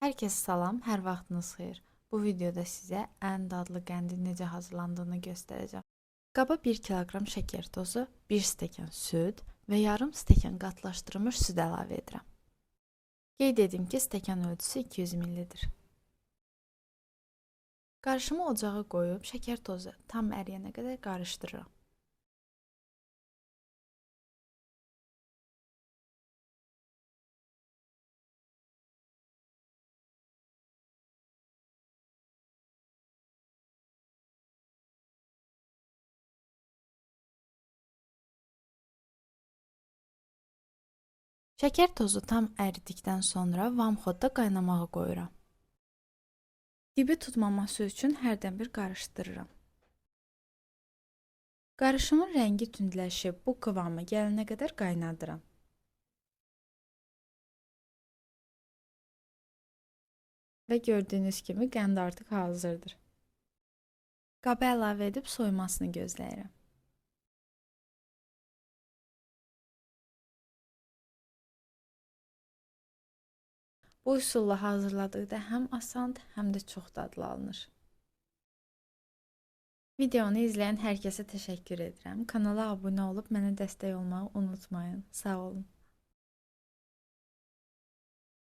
Hər kəsə salam, hər vaxtınız xeyir. Bu videoda sizə ən dadlı qəndin necə hazırlandığını göstərəcəm. Qaba 1 kiloqram şəkər tozu, 1 stəkan süd və yarım stəkan qatlaşdırılmış süd əlavə edirəm. Qeyd edim ki, stəkan ölçüsü 200 ml-dir. Qarışımı ocağa qoyub şəkər tozu tam əriyənə qədər qarışdırıram. Şəkər tozu tam əridikdən sonra vamxodda qaynamağa qoyuram. Dibi tutmaması üçün hərdən bir qarışdırıram. Qarışımın rəngi tündləşib bu kıvama gələnə qədər qaynadıram. Və gördüyünüz kimi qənd artıq hazırdır. Qaba əlavə edib soymasını gözləyirəm. Bu üsulla hazırladıqda həm asandır, həm də çox dadlı alınır. Videonu izləyən hər kəsə təşəkkür edirəm. Kanala abunə olub mənə dəstək olmağı unutmayın. Sağ olun.